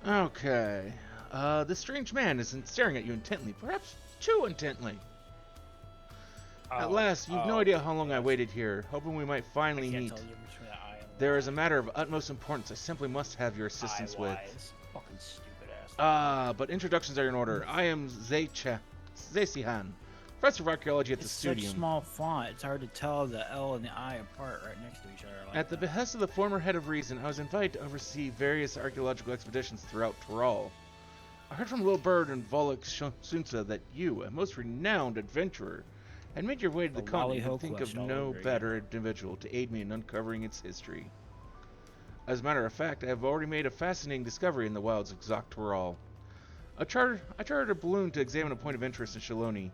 Okay. This strange man is staring at you intently, perhaps too intently. At Oh, last, you've no oh, idea how long I yes. waited here, hoping we might I finally can't meet. tell the difference between an I and There is a Y. matter of utmost importance I simply must have your I, assistance with. Y is fucking stupid ass. But introductions are in order. I am Zesihan, professor of archaeology at the It's such studium. small font, it's hard to tell the L and the I apart right next to each other like At the that. behest of the former head of Reason, I was invited to oversee various archaeological expeditions throughout Tyrol. I heard from Lil Bird and Volok Sunsa that you, a most renowned adventurer, had made your way to The the Lolly continent and Ho could think of quest all no over again. better individual to aid me in uncovering its history. As a matter of fact, I have already made a fascinating discovery in the wilds of Xoctorol. I chartered a balloon to examine a point of interest in Shaloni.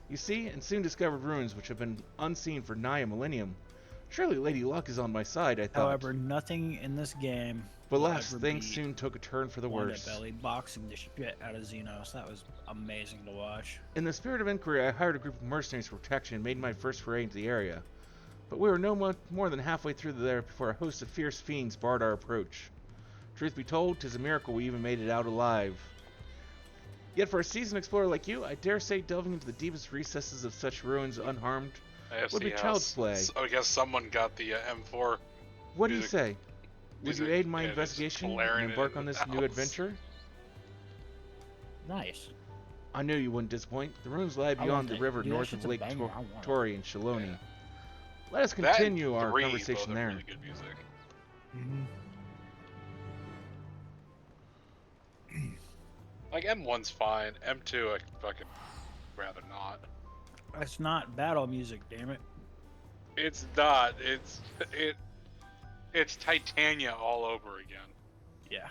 You see, and soon discovered ruins which have been unseen for nigh a millennium. Surely Lady Luck is on my side, I thought. However, nothing in this game But will alas, ever things beat soon took a turn for the Wanda worse. Belly boxing the shit out of Xenos. That was amazing to watch. In the spirit of inquiry, I hired a group of mercenaries for protection and made my first foray into the area. But we were no more than halfway through there before a host of fierce fiends barred our approach. Truth be told, 'tis a miracle we even made it out alive. Yet for a seasoned explorer like you, I dare say delving into the deepest recesses of such ruins unharmed would be child's play. So I guess someone got the M4 What do you music. say? Would you aid my and is investigation blaring and it embark in on the this new house. adventure? Nice. I knew you wouldn't disappoint. The ruins lie I beyond want the that. river Dude, that north shit's of a Lake banger. I want it. Tory and Shaloni. Yeah. Let us That and continue our 3 conversation both have there. really good music. Mm-hmm. Like M1's fine. M2 I fucking rather not. That's not battle music, damn it. It's not. It's Titania all over again. Yeah.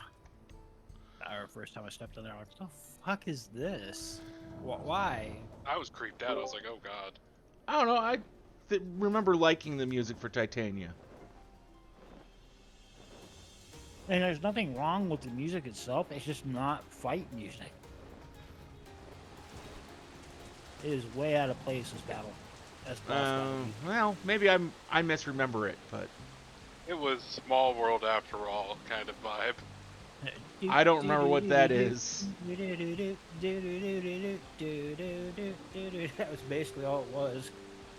Our first time I stepped in there, I was like, what the fuck is this? Why? I was creeped out. I was like, oh god. I don't know. I remember liking the music for Titania. And there's nothing wrong with the music itself, it's just not fight music. It is way out of place as battle. As boss battle. Well, maybe I misremember it, but It was Small World After All kind of vibe. I don't remember what that is. That was basically all it was.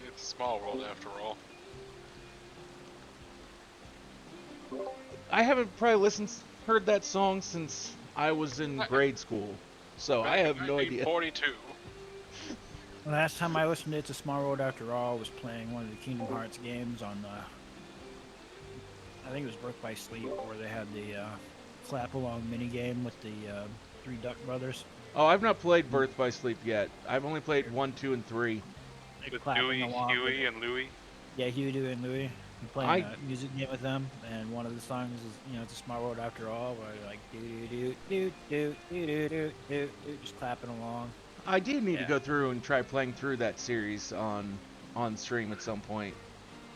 It's Small World After All. I haven't probably heard that song since I was in grade school, so I have no idea. 1942. The last time I listened to Small World After All was playing one of the Kingdom Hearts games on, I think it was Birth by Sleep, where they had the clap along mini game with the three Duck brothers. Oh, I've not played Birth by Sleep yet. I've only played 1, 2, and 3. They're With clapping Dewey, along with Huey, it. and Louie. Yeah, Huey, Dewey, and Louie. I'm playing a music game with them, and one of the songs is, it's a Small World After All, where you're like do, just clapping along. I do need to go through and try playing through that series on stream at some point.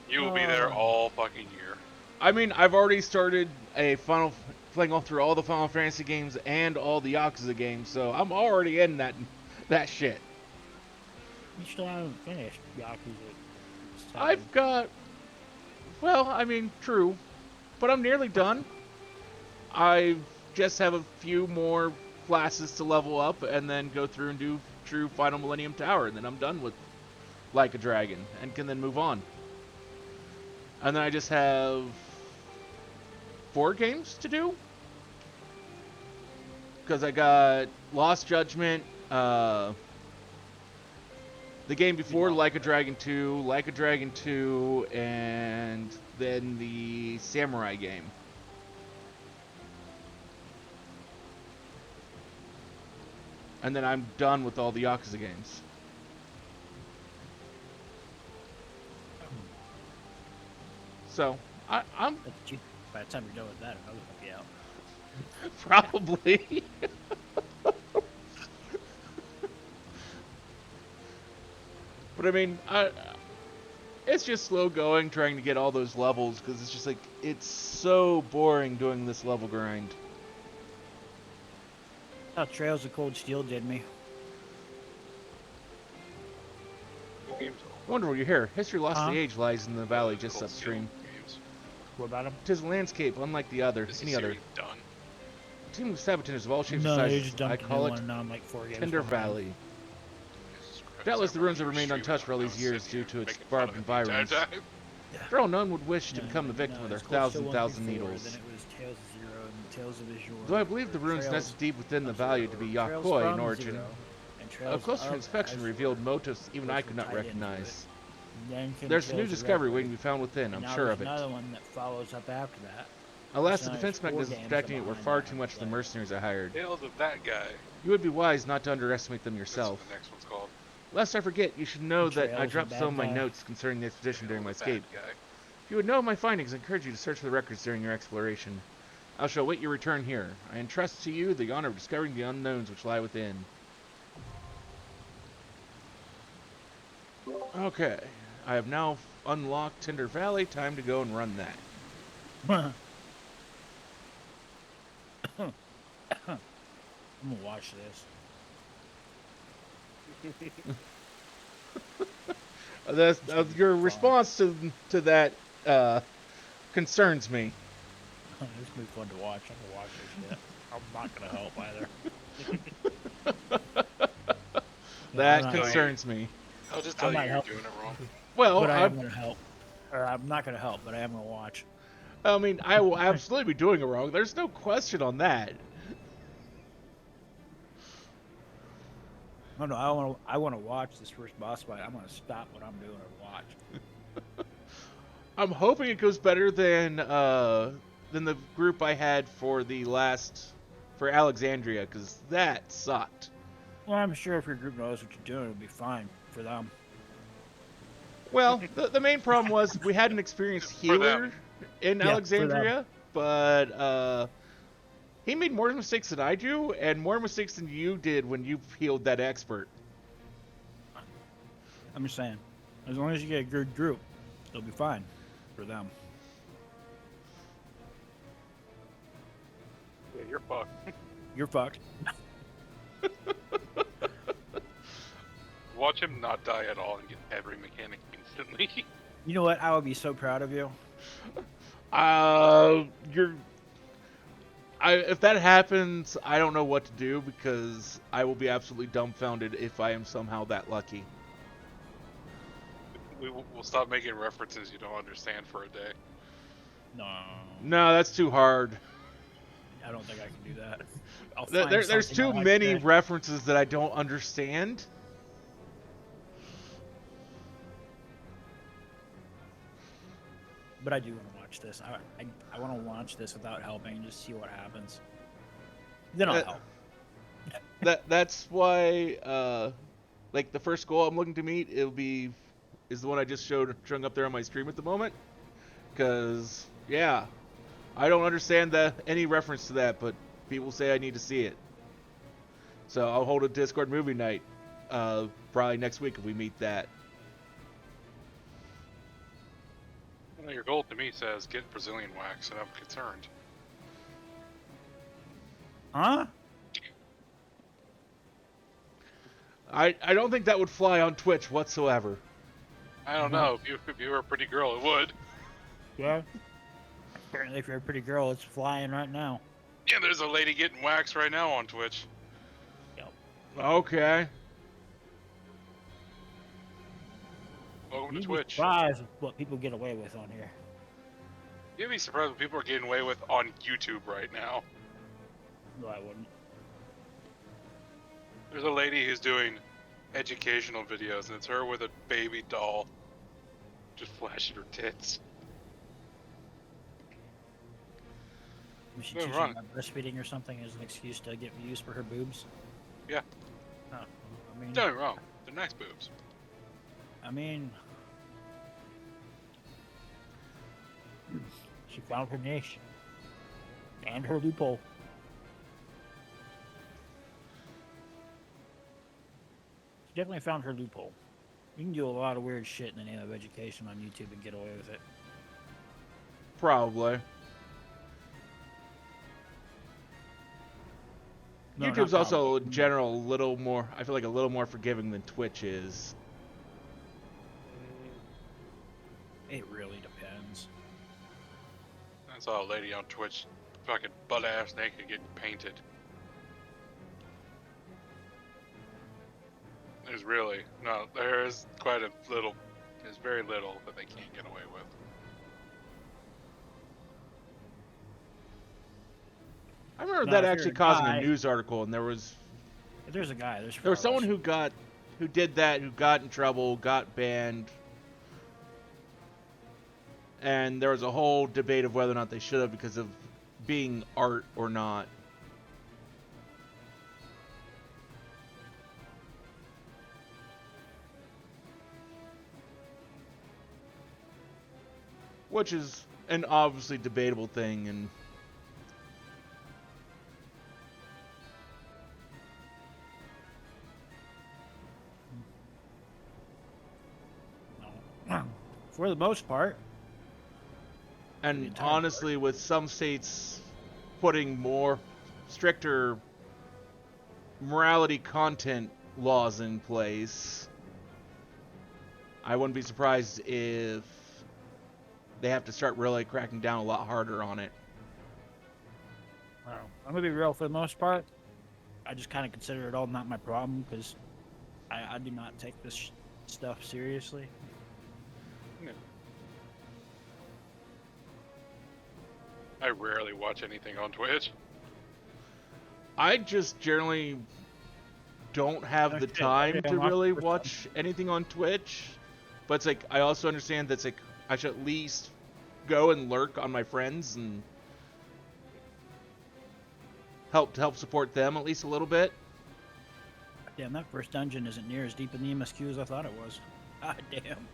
You will be there all fucking year. I mean, I've already started playing all through all the Final Fantasy games and all the Yakuza games, so I'm already in that shit. You still haven't finished Yakuza 7. I've got, well, I mean, true, but I'm nearly done. I just have a few more classes to level up and then go through and do true Final Millennium Tower, and then I'm done with Like a Dragon and can then move on. And then I just have 4 games to do, because I got Lost Judgment, the game before Like a Dragon 2, Like a Dragon 2, and then the Samurai game. And then I'm done with all the Yakuza games. So, I'm by the time you're done with that, another will be out. probably. But I mean, it's just slow going trying to get all those levels, because it's just like, it's so boring doing this level grind. How Trails of Cold Steel did me. Wonder what you hear. History lost the age lies in the valley just upstream. Games. What about him? Tis a landscape unlike the other, Is the any other. series done? Team of saboteurs of all shapes and No, they sizes. just I dumped a new call it one, and now I'm like 4 games Tinder behind. Valley. Jesus Christ, Doubtless I the remember ruins you have were remained streaming untouched for all when I these was years sitting due here to its making fun barbed of it the entire environs. time. Yeah. For all none would wish to No, become the no, victim of their it's called Still thousand 134, needles. then it was Tales of Zero, and Tales of Azure. Though I believe the or ruins Trails nest deep within the of Zero, valley to or be Trails Yakoi in from origin, Zero, and a Trails closer of inspection Azure, revealed motifs even I which could were not tied into it. recognize. And then came There's a new Tales of discovery Record, waiting to be found within, and I'm now sure there's of it. another one that follows up after that. Alas, So the now there's defense 4 mechanisms games protecting it were behind far that too I'm much for the playing. mercenaries I hired. Tales of that guy. You would be wise not to underestimate them That's yourself. what the next one's called. Lest I forget, you should know that I Trails of dropped the some of Bad my Guy. notes concerning the expedition during my Tales of the bad escape. guy. If you would know of my findings, I encourage you to search for the records during your exploration. I shall await your return here. I entrust to you the honor of discovering the unknowns which lie within. Okay, I have now unlocked Tinder Valley. Time to go and run that. I'm gonna watch this. Your response to that concerns me. This will be fun to watch. I'm gonna watch this shit. I'm not gonna help either. That I'm not concerns me. I'll just tell you might you're help. doing it wrong. Well, But I am gonna help. Or I'm not gonna help, but I am gonna watch. I mean, I will absolutely be doing it wrong. There's no question on that. No, I wanna watch this first boss fight. I'm gonna stop what I'm doing and watch. I'm hoping it goes better than the group I had for for Alexandria, because that sucked. Well, I'm sure if your group knows what you're doing, it'll be fine for them. Well, the main problem was we had an experienced For healer them. in Yeah, for Alexandria, but he made more mistakes than I do, and more mistakes than you did when you healed that expert. I'm just saying, as long as you get a good group, it'll be fine for them. Yeah, you're fucked. You're fucked. Watch him not die at all and get every mechanic instantly. You know what? I would be so proud of you. If that happens, I don't know what to do, because I will be absolutely dumbfounded if I am somehow that lucky. We'll stop making references you don't understand for a day. No, No, that's too hard. I don't think I can do that. I'll There's something too I like many today. references that I don't understand. But I do want to watch this. I want to watch this without helping and just see what happens. Then I'll help. That's why like the first goal I'm looking to meet is the one I just showing up there on my stream at the moment, because yeah, I don't understand any reference to that, but people say I need to see it, so I'll hold a Discord movie night probably next week if we meet that. Well, your goal to me says get Brazilian wax, and I'm concerned. Huh? I don't think that would fly on Twitch whatsoever. I don't know. If you were a pretty girl, it would. Yeah. Apparently, if you're a pretty girl, it's flying right now. Yeah, there's a lady getting waxed right now on Twitch. Yep. Okay. Welcome to You'd be Twitch. surprised what people get away with on here. You'd be surprised what people are getting away with on YouTube right now. No, I wouldn't. There's a lady who's doing educational videos, and it's her with a baby doll just flashing her tits. Was she No, teaching wrong. about breastfeeding or something as an excuse to get views for her boobs? Yeah. Oh, I mean, Don't get me wrong. They're nice boobs. She found her niche and her loophole. She definitely found her loophole. You can do a lot of weird shit in the name of education on YouTube and get away with it. Probably. No, YouTube's not also probably. in general a little more, I feel like a little more forgiving than Twitch is. It really depends. I saw a lady on Twitch fucking butt ass naked getting painted. There's really no. There is quite a little. There's very little that they can't get away with. I remember Now, that if you're actually a causing a guy- news article, and there was If there's a guy, there's There was someone regardless. who did that, who got in trouble, got banned, and there was a whole debate of whether or not they should have because of being art or not. Which is an obviously debatable thing, and No. For the most part, and entire honestly, with some states putting more stricter morality content laws in place, I wouldn't be surprised if they have to start really cracking down a lot harder on it. I'm gonna be real. For the most part, I just kind of consider it all not my problem because I do not take this stuff seriously. I rarely watch anything on Twitch. I just generally don't have the Okay, time maybe to I'm not really the first watch anything on Twitch. But it's like I also understand that's like I should at least go and lurk on my friends and help support them at least a little bit. Damn, that first dungeon isn't near as deep in the MSQ as I thought it was. God damn.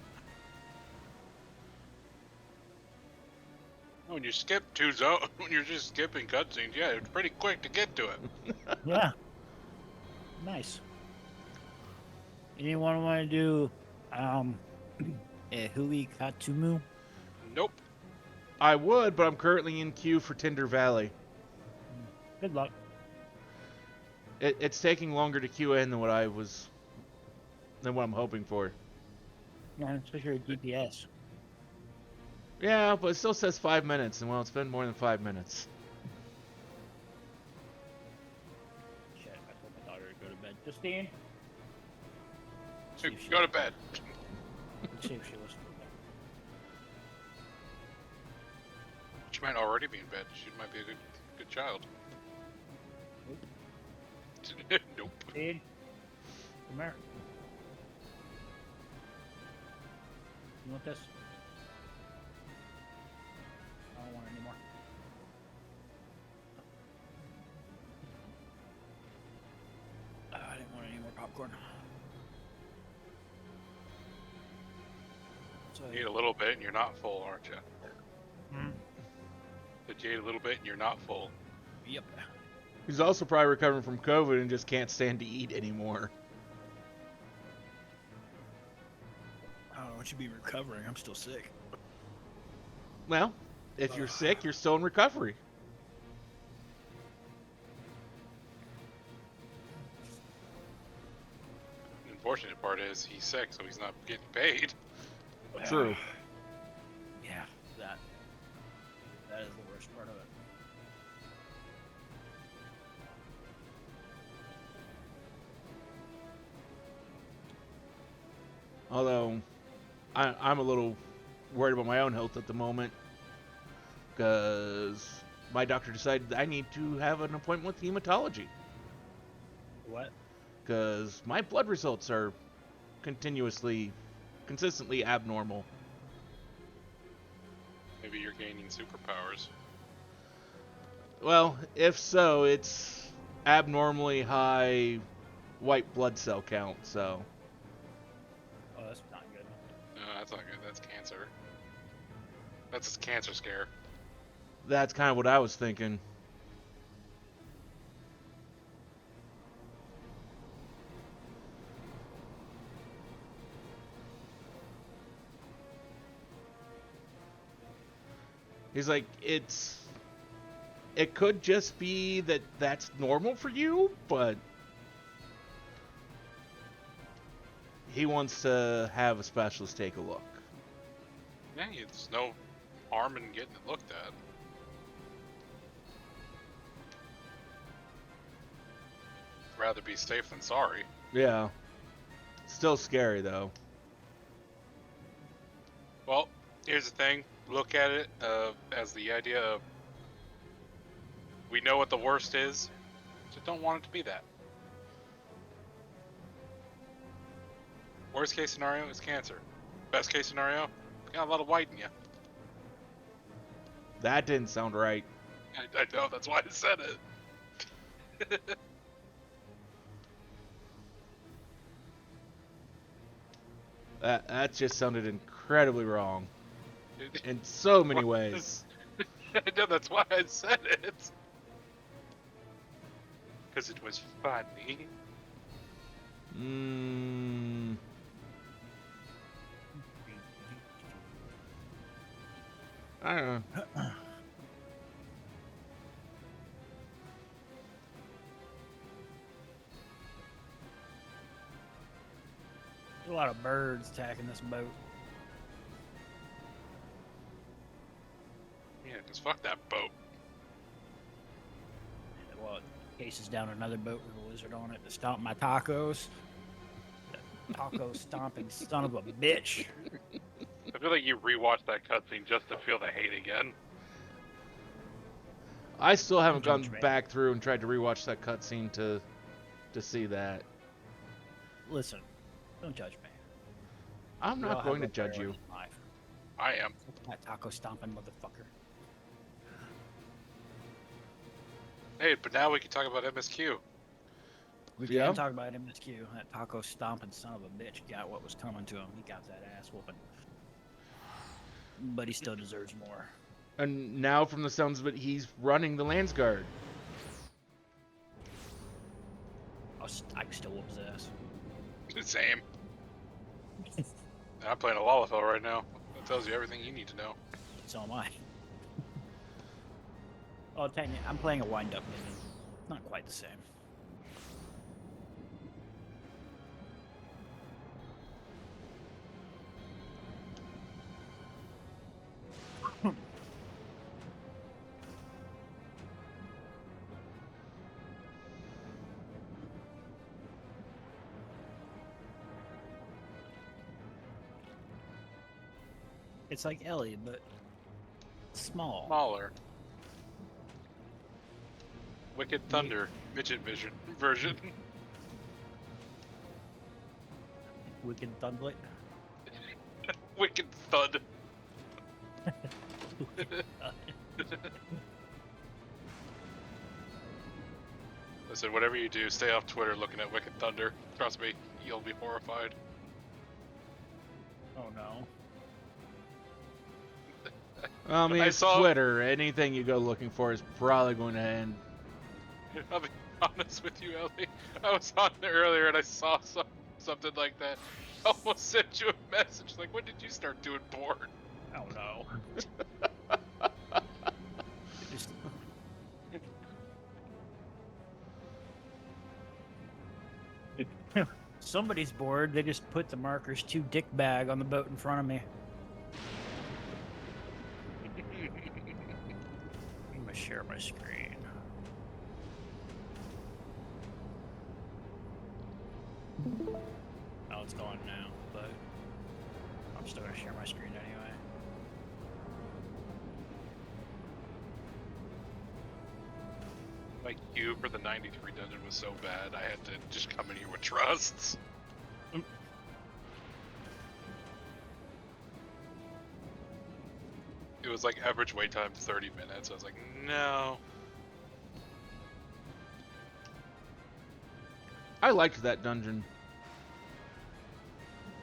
When you skip two zones, when you're just skipping cutscenes, yeah, it's pretty quick to get to it. Yeah. Nice. Anyone want to do a Hui Katumu? Nope. I would, but I'm currently in queue for Tinder Valley. Good luck. It's taking longer to queue in than what I'm hoping for. Yeah, especially with DPS. Yeah, but it still says 5 minutes, and well, it's been more than 5 minutes. Shit, I told my daughter to go to bed. Justine? So go to bed. Let's see if she listens to me. She might already be in bed. She might be a good child. Nope. Justine? Come here. You want this? I don't want it anymore. I didn't want any more popcorn. So, You eat a little bit and you're not full, aren't you? Hmm? Did you eat a little bit and you're not full? Yep. He's also probably recovering from COVID and just can't stand to eat anymore. I don't know what you'd be recovering. I'm still sick. Well, if you're sick, you're still in recovery. The unfortunate part is he's sick, so he's not getting paid. True. Yeah, that is the worst part of it. Although, I'm a little worried about my own health at the moment. Because my doctor decided I need to have an appointment with hematology. What? Because my blood results are consistently abnormal. Maybe you're gaining superpowers. Well, if so, it's abnormally high white blood cell count, so. Oh, that's not good. No, that's not good. That's cancer. That's a cancer scare. That's kind of what I was thinking. He's like, it could just be that that's normal for you, but he wants to have a specialist take a look. Yeah, there's no harm in getting it looked at. rather be safe than sorry. Yeah. Still scary though. Well, here's the thing. Look at it as the idea of we know what the worst is, just don't want it to be that. Worst case scenario is cancer. Best case scenario, got a lot of white in you. That didn't sound right. I know, that's why I said it. That just sounded incredibly wrong in so many ways. I know, that's why I said it. Because it was funny. I don't know. There's a lot of birds attacking this boat. Yeah, because fuck that boat. Well, it chases down another boat with a lizard on it to stomp my tacos. The taco stomping son of a bitch. I feel like you rewatched that cutscene just to feel the hate again. I still haven't Don't gone judge me. back through and tried to rewatch that cutscene to see that. Listen, don't judge me. I'm We all not have going to our judge you. priorities in life. I am. That taco stomping motherfucker. Hey, but now we can talk about MSQ. We Yeah. can talk about MSQ. That taco stomping son of a bitch got what was coming to him. He got that ass whooping. But he still deserves more. And now, from the sounds of it, he's running the Lands Guard. I can still whoop his ass. Same. I'm playing a Lalafell right now. That tells you everything you need to know. So am I. Oh, technically, I'm playing a wind-up minion. Not quite the same. It's like Ellie, but small. Smaller. Wicked Thunder, midget version. Wicked Thundlet. Wicked Thud. Listen, whatever you do, stay off Twitter looking at Wicked Thunder. Trust me, you'll be horrified. Oh no. I mean, I it's saw- Twitter. Anything you go looking for is probably going to end. I'll be honest with you, Ellie. I was on there earlier and I saw something like that. I almost sent you a message like, when did you start doing porn? Oh no. Just... Somebody's bored. They just put the markers 2 dick bag on the boat in front of me. I'm gonna share my screen. Oh, it's gone now, but I'm still gonna share my screen anyway. My queue for the 93 dungeon was so bad, I had to just come in here with trusts. It was like average wait time 30 minutes. I was like, no. I liked that dungeon.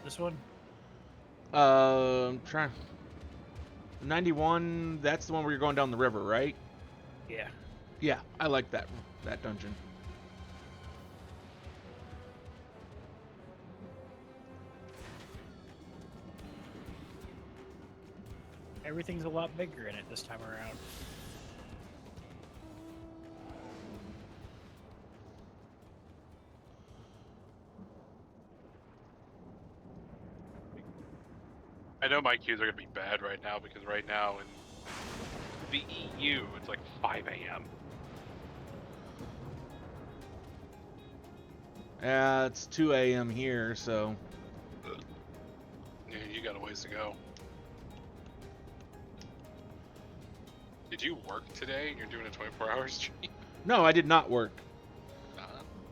This one? I'm trying. 91. That's the one where you're going down the river, right? Yeah. Yeah, I like that dungeon. Everything's a lot bigger in it this time around. I know my queues are gonna be bad right now because right now in the EU it's like 5 a.m. It's 2 a.m. here, so Yeah, you got a ways to go. Did you work today? You're doing a 24-hour stream? no, I did not work. Uh,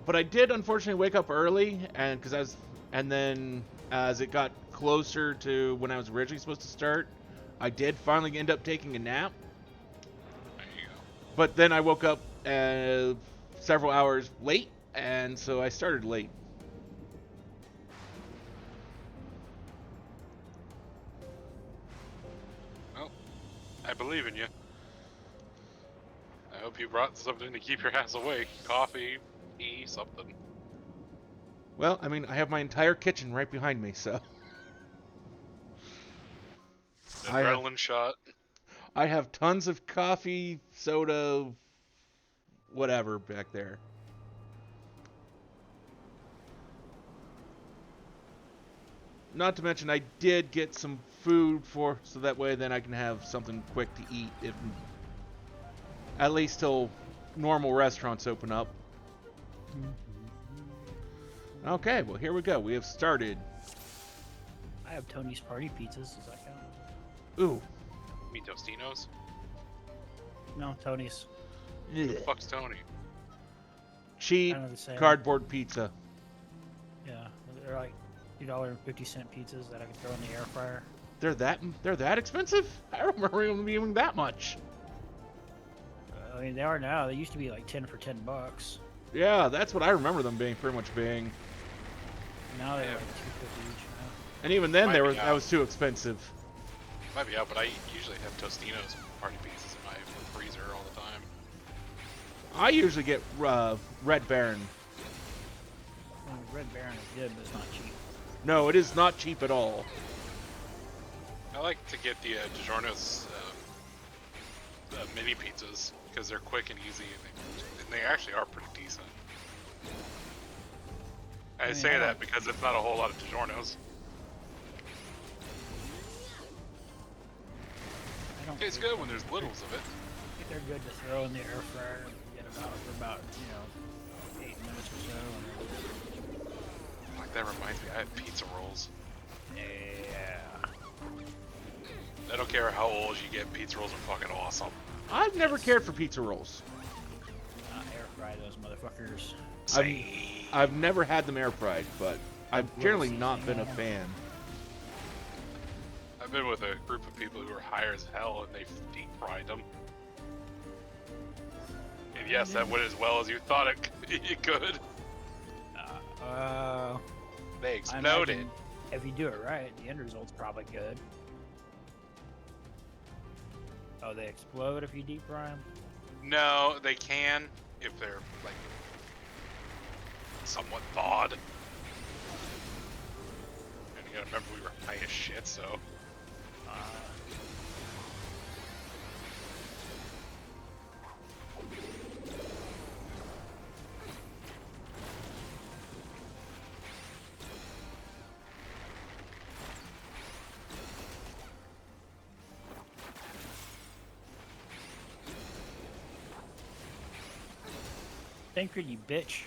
But I did unfortunately wake up early, and then as it got closer to when I was originally supposed to start, I did finally end up taking a nap. there you go. But then I woke up several hours late, and so I started late. Well, I believe in you. I hope you brought something to keep your ass awake. Coffee, tea, something. Well, I mean, I have my entire kitchen right behind me, so Adrenaline shot. I have tons of coffee, soda, whatever back there. Not to mention, I did get some food so that way then I can have something quick to eat, if at least till normal restaurants open up. Okay, well here we go. We have started. I have Tony's Party Pizzas. Does that count? Ooh. Meat Tostinos? No, Tony's. Who the fuck's Tony? Cheap Kind of the same. cardboard pizza. Yeah, they're like $2.50 pizzas that I can throw in the air fryer. They're that expensive? I don't remember them being that much. I mean, they are now. They used to be like 10 for $10. Yeah, that's what I remember them being pretty much being. Now they're Yeah. like $2.50 each now. And even then, Might be that out. was too expensive. Might be out, but I usually have Tostinos party pieces in my freezer all the time. I usually get Red Baron. Well, Red Baron is good, but it's not cheap. No, it is not cheap at all. I like to get the DiGiorno's mini pizzas because they're quick and easy, and they actually are pretty decent. I mean, say I that don't- because it's not a whole lot of DiGiorno's. I don't It's think good when there's littles of it. they're good to throw in the air fryer and get them out for about, 8 minutes or so. Like, that reminds me, I have pizza rolls. Yeah. I don't care how old you get, pizza rolls are fucking awesome. I've never cared for pizza rolls. Air fry those motherfuckers. I've never had them air fried, but I've generally not been a fan. I've been with a group of people who are higher as hell, and they deep fried them. And yes, that went as well as you thought it could. They I exploded. imagine if you do it right, the end result's probably good. Oh, they explode if you deep fry them? No, they can if they're like somewhat thawed. And you gotta remember we were high as shit, so Thank you, bitch.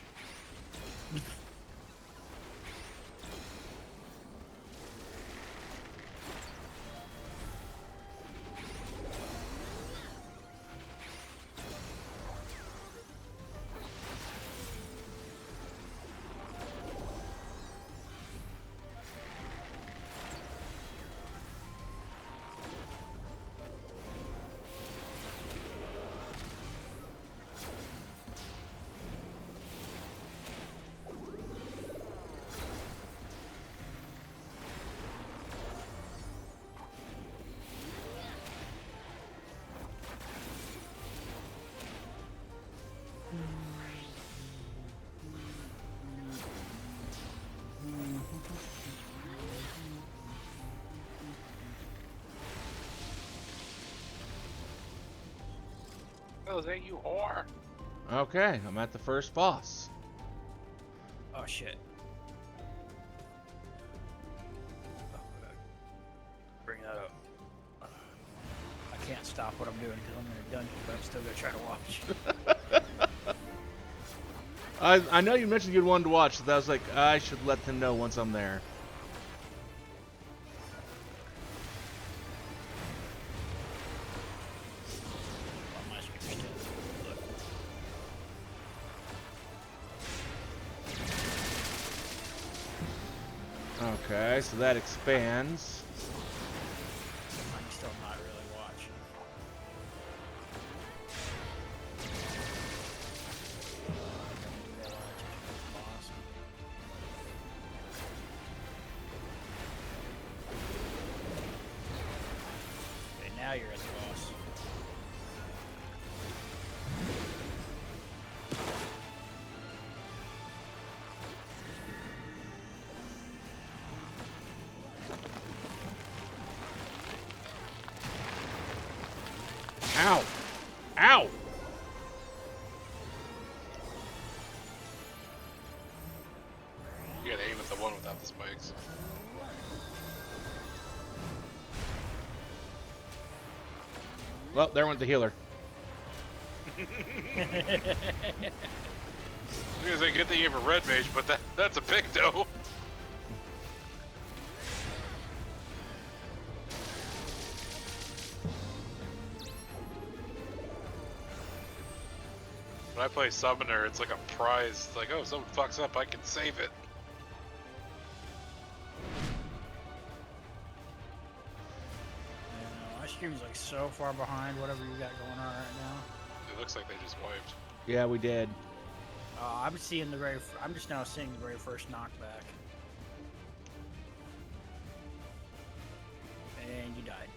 oh, is that you whore? Okay, I'm at the first boss. Oh shit. Bring that up. I can't stop what I'm doing because I'm in a dungeon, but I'm still gonna try to watch. I know you mentioned you'd wanted to watch, so I was like, I should let them know once I'm there. Oh, my screen's still- look. Okay, so that expands. I'm still not really watching. Boss. Okay, now you're at the boss. Ow! Ow! You gotta aim at the one without the spikes. Well, there went the healer. I was gonna say good thing you have a red mage, but that's a picto. When I play summoner, it's like a prize. It's like, oh, someone fucks up, I can save it. My stream's like so far behind whatever you got going on right now. It looks like they just wiped. Yeah, we did. I'm seeing the very. I'm just now seeing the very first knockback. And you died.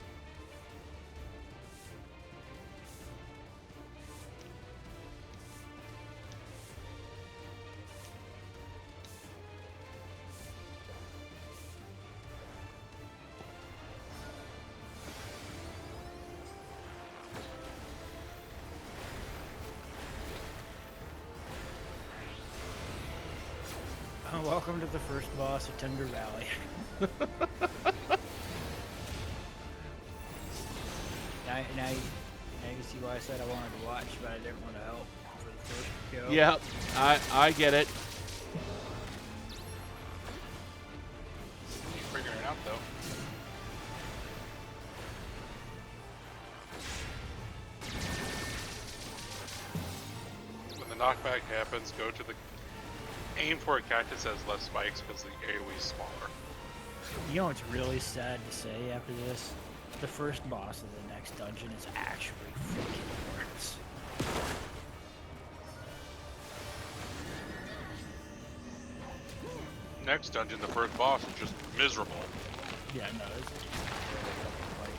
Welcome to the first boss of Tender Valley. now you see why I said I wanted to watch, but I didn't want to help for the first go. Yep, I get it. Keep figuring it out though. When the knockback happens, go to the aim for a cactus that has less spikes because the AoE is smaller. You know what's really sad to say after this? The first boss of the next dungeon is actually fucking worse. Next dungeon, the first boss is just miserable. Yeah, no, it's really a tough fight.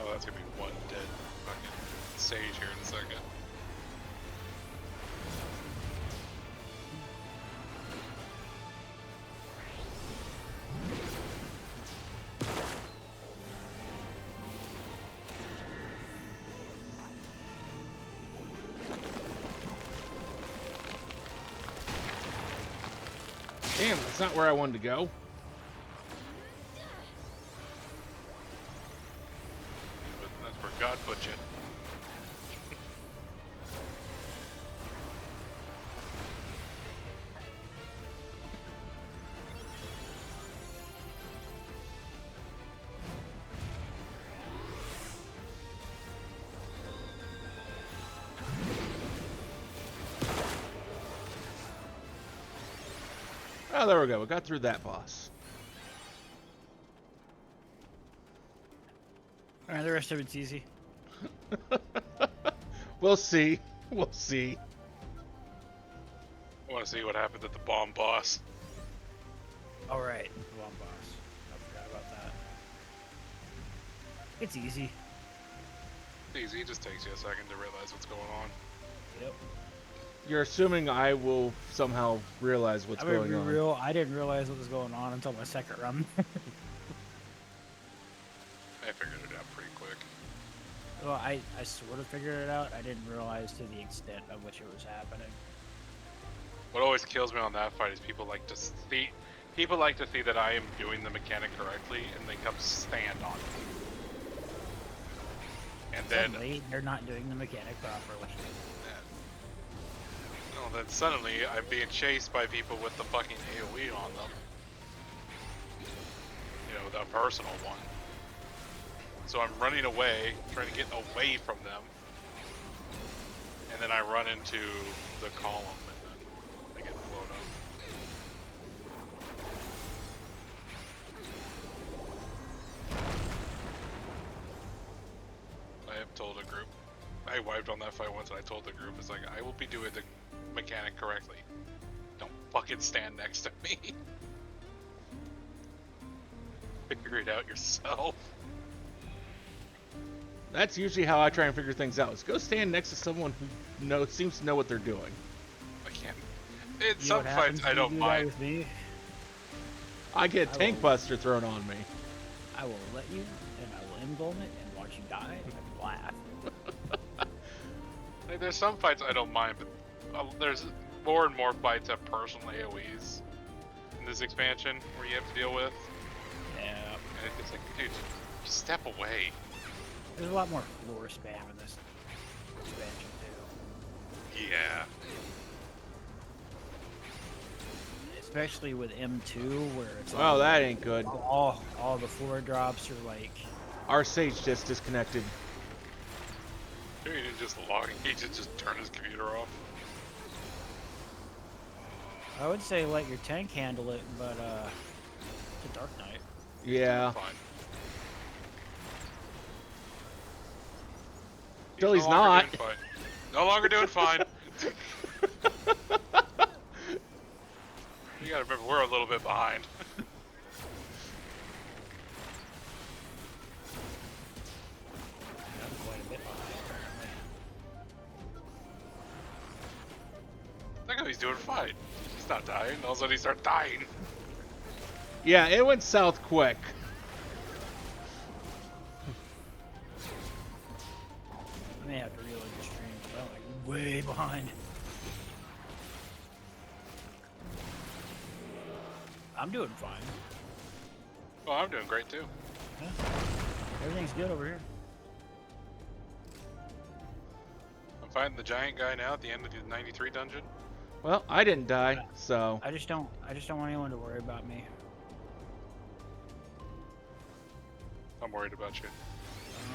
Oh, that's gonna be one dead fucking sage here in a second. Damn, that's not where I wanted to go. But that's where God put you. Oh, there we go. We got through that boss. Alright, the rest of it's easy. We'll see. We'll see. I want to see what happened at the bomb boss. Alright, the bomb boss. I forgot about that. It's easy. It's easy. It just takes you a second to realize what's going on. Yep. You're assuming I will somehow realize what's I'm gonna going be on. real. I didn't realize what was going on until my second run. I figured it out pretty quick. Well, I sort of figured it out. I didn't realize to the extent of which it was happening. What always kills me on that fight is people like to see that I am doing the mechanic correctly, and they come stand on me. And then, Suddenly, they're not doing the mechanic properly. then suddenly I'm being chased by people with the fucking AoE on them. You know, the personal one. So I'm running away, trying to get away from them, and then I run into the column, and then I get blown up. I have told a group, I wiped on that fight once, and I told the group, it's like, I will be doing the mechanic correctly. Don't fucking stand next to me. Figure it out yourself. That's usually how I try and figure things out. Is go stand next to someone who seems to know what they're doing. I can't. In You know some what happens fights, I when you don't do that mind. with me? I get I tank will- buster thrown on me. I will let you, and I will embalm it, and watch you die, and laugh. Like, there's some fights I don't mind, but there's more and more fights have personal AoEs in this expansion where you have to deal with. Yeah. And it's like, dude, just step away. There's a lot more floor spam in this expansion too. Yeah. Especially with M2, where it's Well, that ain't good. all the floor drops are like, Our sage just disconnected. Dude, he just just turn his computer off. I would say let your tank handle it, but it's a Dark Knight. Yeah. Fine. Still, he's no longer not. doing fine. No longer doing fine. You gotta remember, we're a little bit behind. I'm quite a bit behind, apparently. Look how he's doing fine. He's not dying. All of a sudden he starts dying. Yeah, it went south quick. I may have to reload the stream, but I'm like way behind. I'm doing fine. Oh, I'm doing great too. Yeah. Everything's good over here. I'm fighting the giant guy now at the end of the 93 dungeon. Well, I didn't die, so I just don't want anyone to worry about me. I'm worried about you.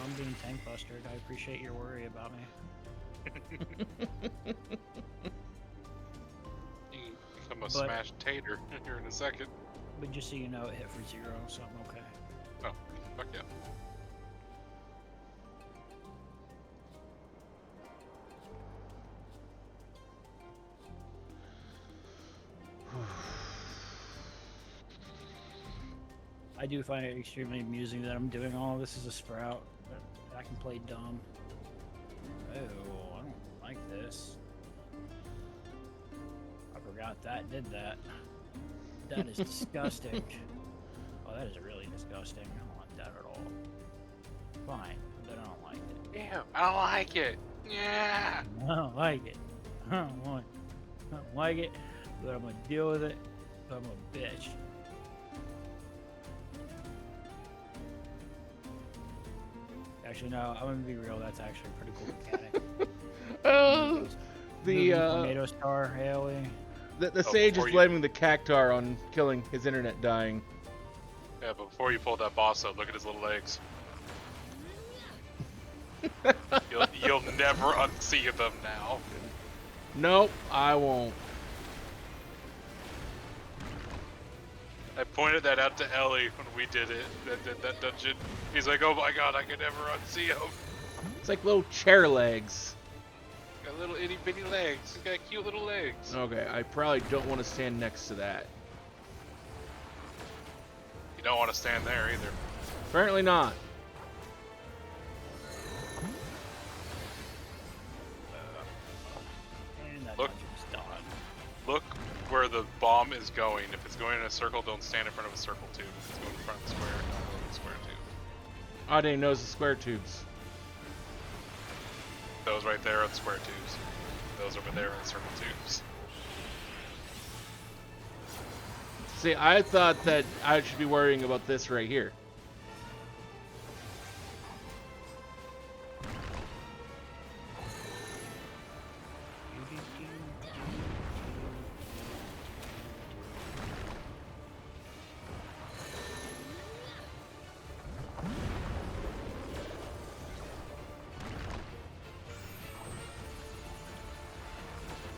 I'm being tank bustered. I appreciate your worry about me. You can become a But- smashed tater here in a second. But just so you know, it hit for 0, so I'm okay. Oh, fuck yeah. I do find it extremely amusing that I'm doing all of this as a sprout. But I can play dumb. Oh, I don't like this. I forgot that did that. That is disgusting. Oh, that is really disgusting. I don't like that at all. Fine, but I don't like it. Ew, I don't like it. Yeah. I don't like it. I don't like it, but I'm gonna deal with it. But I'm a bitch. Actually, no, I'm gonna be real. That's actually a pretty cool mechanic. the Tornado Star AoE. the Oh, sage is before you- blaming the cactar on killing his internet dying. Yeah, but before you pull that boss up, look at his little legs. You'll never unsee them now. Nope, I won't. I pointed that out to Ellie when we did it. That dungeon. He's like, oh my god, I can never unsee him. It's like little chair legs. Got little itty bitty legs. He's got cute little legs. Okay, I probably don't want to stand next to that. You don't want to stand there either. Apparently not. And that Look. dungeon's done. Look where the bomb is going. If it's going in a circle, don't stand in front of a circle tube. If it's going in front of the square, don't go in the square tube. I didn't know it was the square tubes. Those right there are the square tubes. Those over there are the circle tubes. See, I thought that I should be worrying about this right here.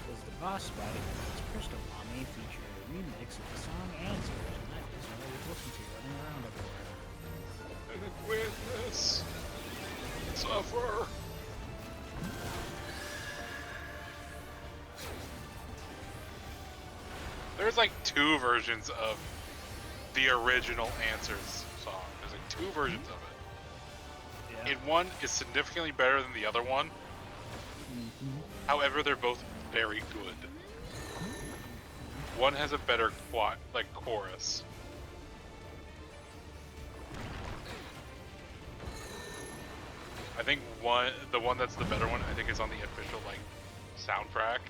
Was the boss fight against Crystal Mommy featured a remix of the song Answer, and that was what I was listening to running around everywhere. And witness suffer. There's like 2 versions of the original Answers song. There's like 2 versions of it. Yeah. And one is significantly better than the other one. However, they're both very good. One has a better chorus. I think the one that's the better one, I think is on the official soundtrack.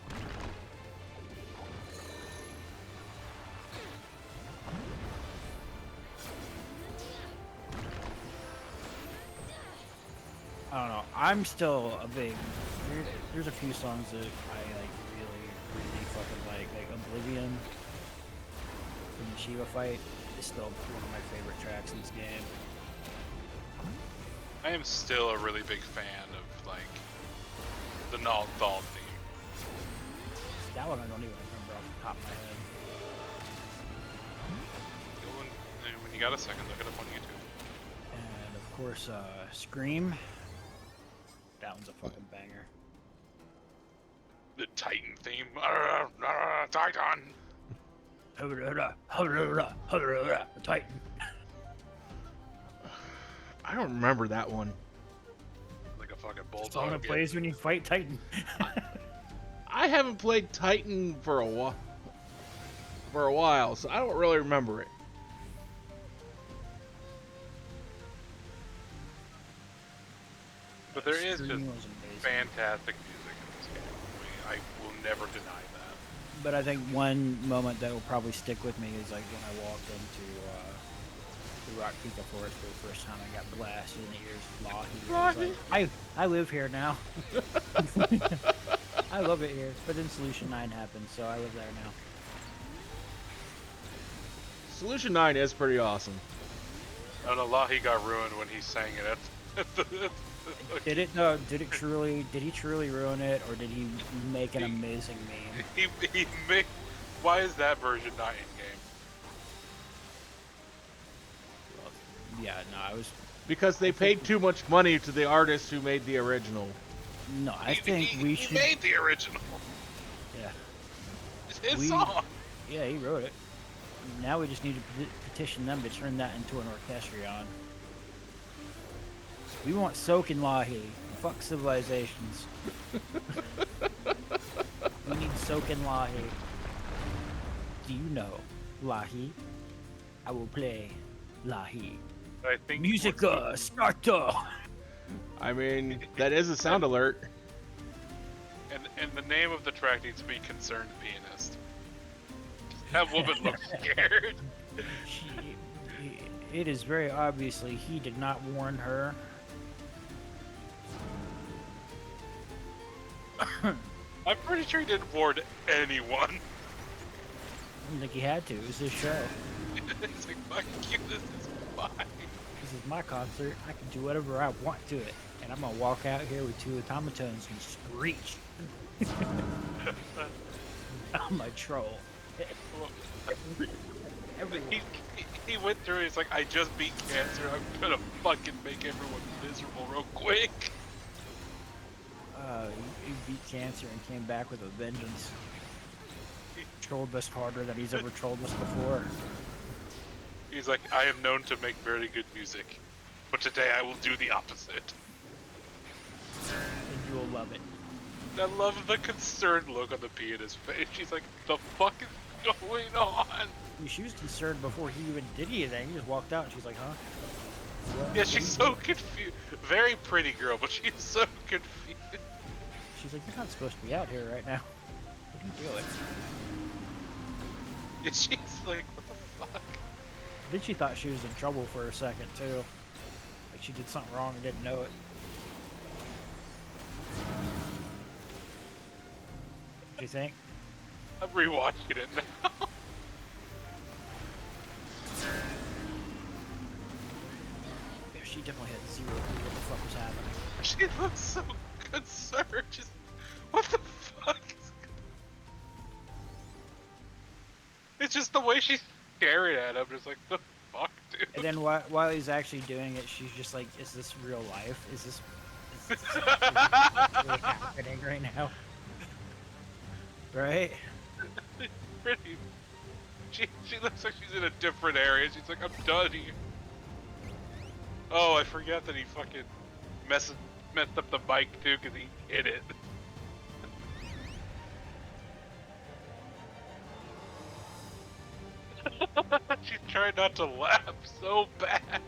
I don't know. I'm still a big. There's a few songs that I really fucking like. Like Oblivion from the Shiva fight is still one of my favorite tracks in this game. I am still a really big fan of the Dawn theme. That one I don't even remember off the top of my head. When you got a second, look it up on YouTube. And of course, Scream. That one's a fucking banger. The Titan theme. Titan. Titan. I don't remember that one. Like a fucking It's all bulldog. it plays when you fight Titan. I haven't played Titan for a while, so I don't really remember it. But there is Scream just was amazing. fantastic music in this game. I will never deny that. But I think one moment that will probably stick with me is like when I walked into the Rock Pika Forest for the first time. I got blasted in the ears with Lahi. I live here now. I love it here. But then Solution 9 happened, so I live there now. Solution 9 is pretty awesome. Oh no, Lahi got ruined when he sang it. Did it Did he truly ruin it, or did he make an amazing meme? He made. Why is that version not in game? Yeah, no, I was. Because they paid too much money to the artist who made the original. No, I think we should. He made the original. Yeah. It's his We- song. Yeah, he wrote it. Now we just need to petition them to turn that into an orchestrion. We want Soak and Lahi. Fuck civilizations. We need Soak and Lahi. Do you know Lahi? I will play Lahi. I think Musica starta! I mean, that is a sound alert. And the name of the track needs to be Concerned Pianist. That woman looks scared. It is very obviously he did not warn her. I'm pretty sure he didn't warn anyone. I don't think he had to. It was his show. It's like, fuck you, this is fine. This is my concert. I can do whatever I want to it. And I'm gonna walk out here with 2 automatons and screech. I'm a troll. Everyone. He went through. He's like, I just beat cancer. I'm gonna fucking make everyone miserable real quick. He beat cancer and came back with a vengeance. Trolled us harder than he's ever trolled us before. He's like, I am known to make very good music, but today I will do the opposite. And you will love it. I love the concerned look on the bee in his face. She's like, the fuck is going on? She was concerned before he even did anything. He just walked out and she's like, huh? Yeah, she's so confused. Very pretty girl, but she's so confused. She's like, you're not supposed to be out here right now. What are you doing? Yeah, she's like, what the fuck? I think she thought she was in trouble for a second, too. Like she did something wrong and didn't know it. What do you think? I'm rewatching it now. Yeah, she definitely had zero clue what the fuck was happening. She looks so concerned. Just, what the fuck is It's just the way she's staring at him. Just like, the fuck, dude. And then while he's actually doing it, she's just like, is this real life? Is this really happening right now? Right? Pretty. She looks like she's in a different area. She's like, I'm done here. Oh, I forgot that he fucking messed up the mic too because he hit it. She's trying not to laugh so bad.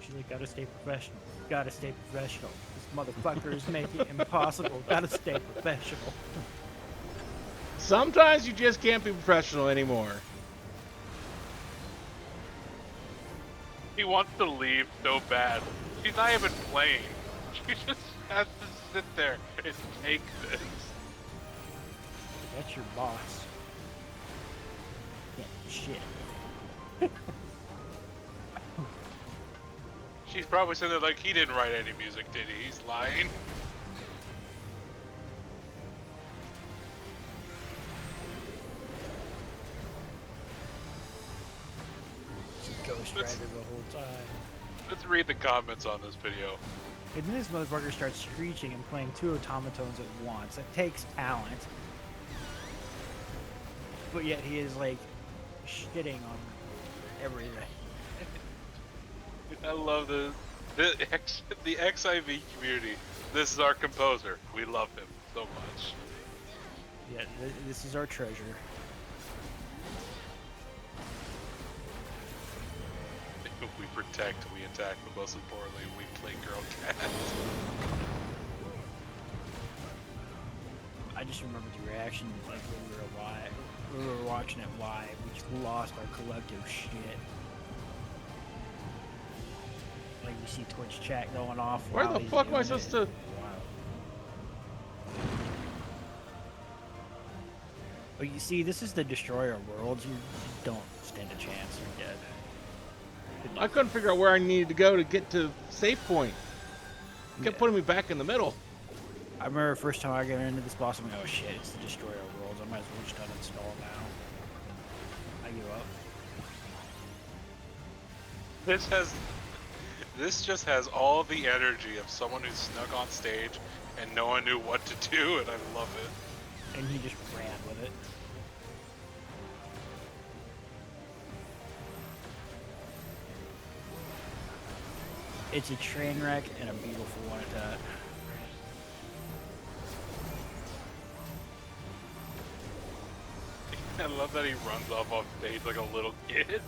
She's like, gotta stay professional. Gotta stay professional. This motherfucker is making it impossible. Gotta stay professional. Sometimes you just can't be professional anymore. He wants to leave so bad. She's not even playing. She just has to sit there and take this. That's your boss. Yeah, shit. She's probably sitting there like, he didn't write any music, did he? He's lying. Ghost Rider the whole time. Let's read the comments on this video. And then this motherfucker starts screeching and playing two automatons at once. It takes talent. But yet he is like shitting on everything. I love the XIV community. This is our composer. We love him so much. Yeah, this is our treasure. We protect, we attack, but most importantly, we play girl cat. I just remember the reaction like when we were watching it live. We just lost our collective shit. Like you see Twitch chat going off. Where while the he's fuck am I doing supposed it. to? Wow. But you see, this is the Destroyer world. You don't stand a chance. You're dead. I couldn't figure out where I needed to go to get to save point. It kept putting me back in the middle. I remember the first time I got into this boss, I'm like, oh shit, it's the Destroyer worlds. I might as well just uninstall now. I give up. This just has all the energy of someone who snuck on stage and no one knew what to do, and I love it. And he just ran with it. It's a train wreck and a beautiful one at that. I love that he runs off stage like a little kid.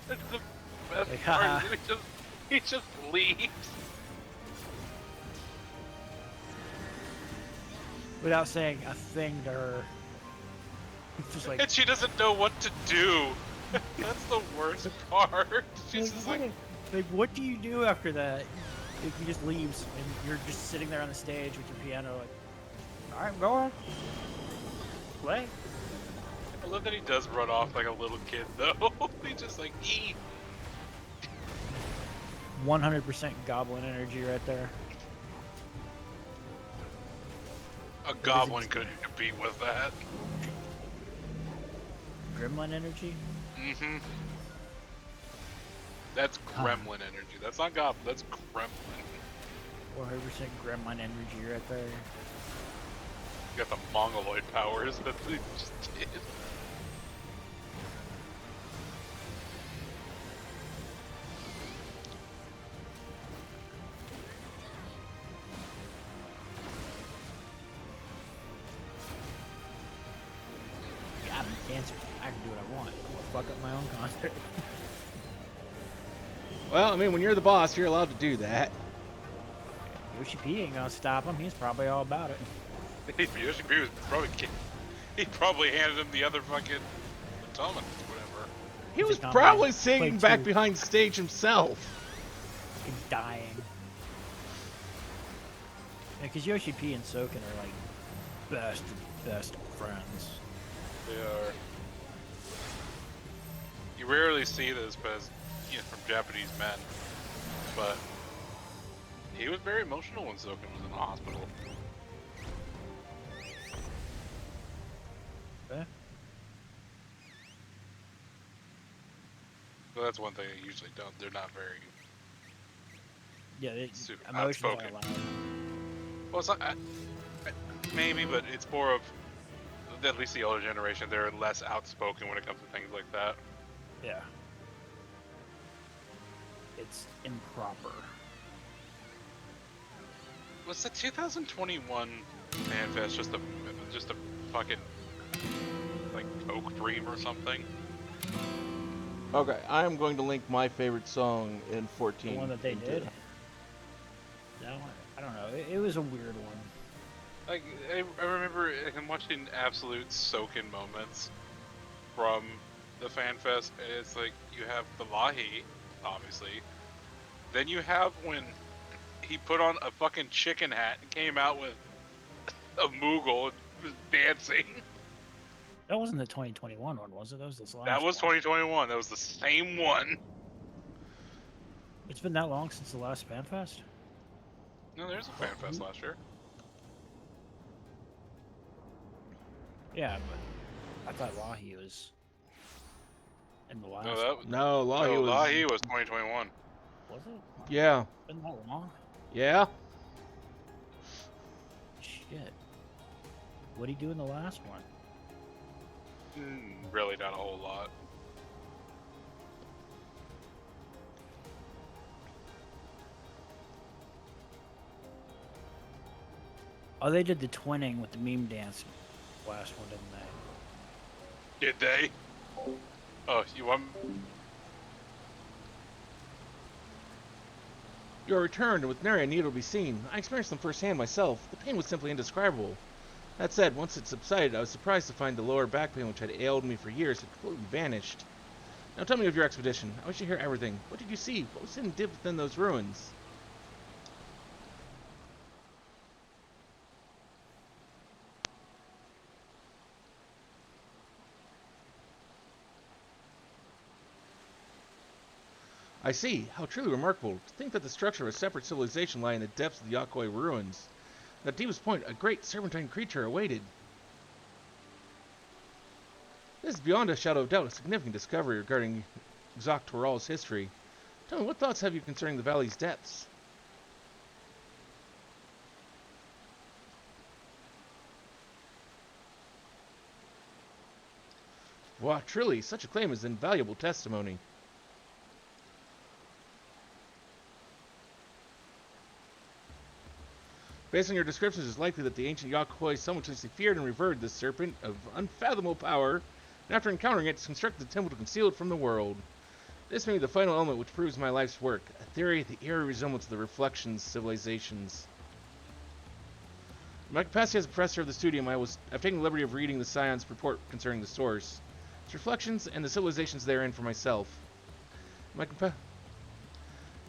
That's the best Like, part. haha. He just leaves. Without saying a thing to her. It's just like, And she doesn't know what to do. That's the worst part. She's just like, what do you do after that? If he just leaves and you're just sitting there on the stage with your piano, like, all right, go on, play. I love that he does run off like a little kid though. He's just like, eat. 100% goblin energy right there. A goblin couldn't compete with that. gremlin energy? Mm-hmm. That's Huh. gremlin energy. That's not goblin. That's gremlin. 400% gremlin energy right there. You got the mongoloid powers that they just did. Yeah, I'm cancer. I can do what I want. I'm gonna fuck up my own concert. Well, I mean, when you're the boss, you're allowed to do that. Yoshi P ain't gonna stop him. He's probably all about it. Yoshi P was probably he probably handed him the other fucking automaton, whatever. He was Just not probably like singing play back two. behind stage himself. Fucking dying. Yeah, because Yoshi P and Soken are like best of friends. They are. You rarely see this, because from Japanese men, but he was very emotional when Soken was in the hospital. Yeah. So that's one thing they usually don't. They're not very. Yeah, Super emotions outspoken. are loud. Well, it's not. Maybe, but it's more of at least the older generation. They're less outspoken when it comes to things like that. Yeah. It's improper. Was the 2021 FanFest just a fucking like Coke dream or something? Okay, I am going to link my favorite song in 14. The one that they into- did? No, I don't know. It was a weird one. Like I remember him watching absolute soaking moments from the FanFest, and it's like you have the Lahi, obviously. Then you have when he put on a fucking chicken hat and came out with a Moogle and was dancing. That wasn't the 2021 one, was it? That was this last That was one. 2021. That was the same one. It's been that long since the last FanFest? No, there's a FanFest last year. Yeah, but I thought Lahi was in the last No, one. No, Lahi was. Lahi was 2021. Was it? Yeah. Been that long? Yeah. Shit. What'd he do in the last one? Really not a whole lot. Oh, they did the twinning with the meme dance last one, didn't they? Did they? Oh, you want? Your return with Nary need to be seen. I experienced them firsthand myself. The pain was simply indescribable. That said, once it subsided, I was surprised to find the lower back pain which had ailed me for years had completely vanished. Now tell me of your expedition. I wish to hear everything. What did you see? What was hidden deep within those ruins? I see. How truly remarkable. To think that the structure of a separate civilization lay in the depths of the Yakoi ruins. At deepest point, a great serpentine creature awaited. This is beyond a shadow of doubt a significant discovery regarding Xoctoral's history. Tell me, what thoughts have you concerning the valley's depths? Wow, truly, such a claim is invaluable testimony. Based on your descriptions, it is likely that the ancient Yakoi simultaneously feared and revered this serpent of unfathomable power, and after encountering it, constructed the temple to conceal it from the world. This may be the final element which proves my life's work, a theory, the eerie resemblance of the reflections civilizations. In my capacity as a professor of the studium, I've taken the liberty of reading the Scion's report concerning the source, its reflections, and the civilizations therein for myself.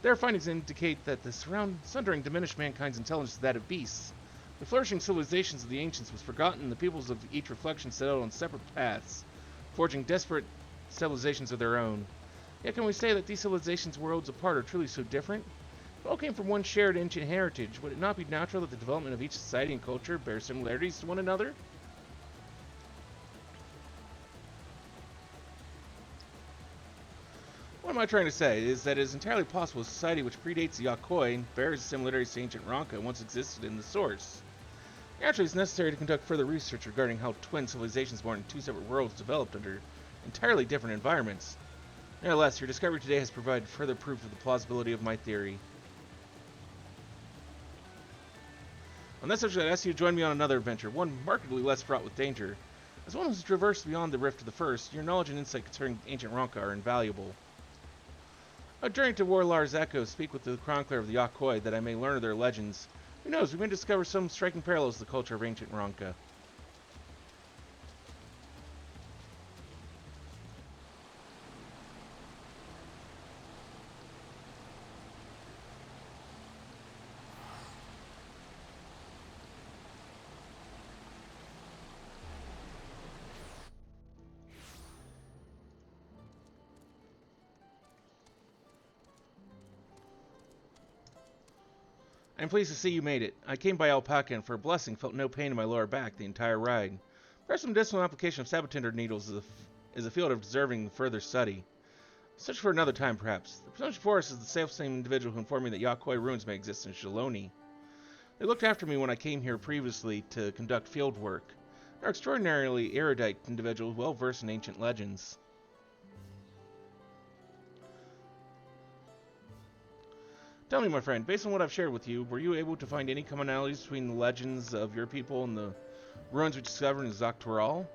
Their findings indicate that the sundering diminished mankind's intelligence to that of beasts. The flourishing civilizations of the ancients was forgotten, and the peoples of each reflection set out on separate paths, forging desperate civilizations of their own. Yet can we say that these civilizations worlds apart are truly so different? If all came from one shared ancient heritage, would it not be natural that the development of each society and culture bear similarities to one another? What am I trying to say is that it is entirely possible a society which predates the Yakoi bears similarities to ancient Ronka and once existed in the source. Naturally, it's necessary to conduct further research regarding how twin civilizations born in two separate worlds developed under entirely different environments. Nevertheless, your discovery today has provided further proof of the plausibility of my theory. On that subject, I'd ask you to join me on another adventure, one markedly less fraught with danger. As one who's traversed beyond the rift of the first, your knowledge and insight concerning ancient Ronka are invaluable. A journey to Warlar's Echo, speak with the chronicler of the Yakoi that I may learn of their legends. Who knows, we may discover some striking parallels to the culture of ancient Ronka. I'm pleased to see you made it. I came by Alpaca and for a blessing felt no pain in my lower back the entire ride. Perhaps some medicinal application of sabotinder needles is a field of deserving further study. Such for another time, perhaps. The presumption before us is the self-same individual who informed me that Yakoi ruins may exist in Shaloni. They looked after me when I came here previously to conduct field work. They are extraordinarily erudite individuals well versed in ancient legends. Tell me, my friend, based on what I've shared with you, were you able to find any commonalities between the legends of your people and the ruins we discovered in Zoctoral?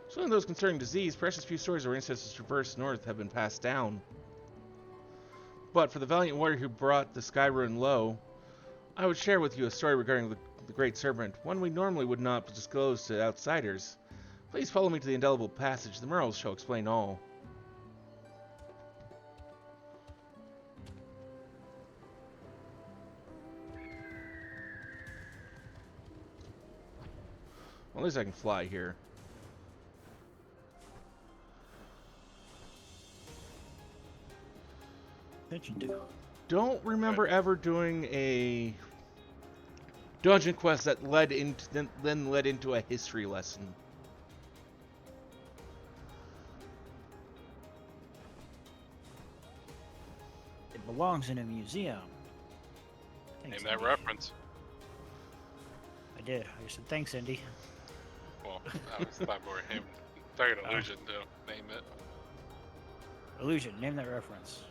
Certainly those concerning disease, precious few stories of our ancestors traversed north have been passed down. But for the valiant warrior who brought the sky ruin low, I would share with you a story regarding the Great Serpent, one we normally would not disclose to outsiders. Please follow me to the indelible passage. The murals shall explain all. Well, at least I can fly here. That you do. Don't remember ever doing a dungeon quest that led into then led into a history lesson. It belongs in a museum. Thanks, Name that Indy. reference. I did. I said thanks, Indy. Well, I was talking about him. Talking illusion to name it. Illusion. Name that reference.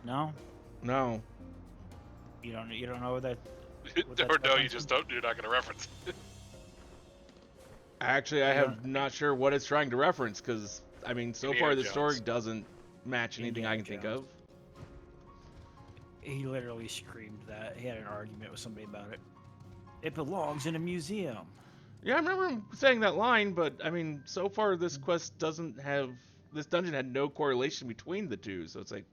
No, No. you don't. You don't know what that. What Or that's no, you referencing? just don't. You're not going to reference it. Actually, I You have don't- not sure what it's trying to reference because I mean, so far Indiana the story Jones. doesn't match anything I Indiana can think Jones. of. He literally screamed that. He had an argument with somebody about it. It belongs in a museum. Yeah, I remember him saying that line, but I mean, so far this quest doesn't have this dungeon had no correlation between the two, so it's like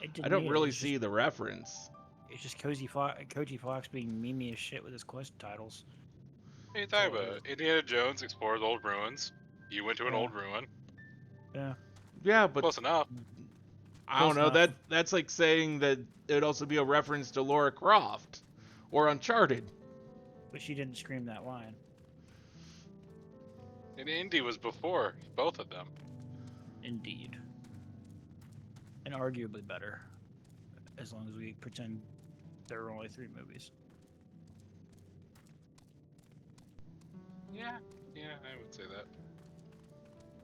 It I didn't don't need it. really It's see the reference. It's just Koji Fox being memey as shit with his quest titles. What are you That's all talking it about? is. Indiana Jones explores old ruins. You went to an Yeah. old ruin. Yeah. Yeah, but Close enough. I don't Close know. enough. That's like saying that it would also be a reference to Lara Croft or Uncharted. But she didn't scream that line. And Indy was before both of them. Indeed. And arguably better. As long as we pretend there were only 3 movies. Yeah, I would say that.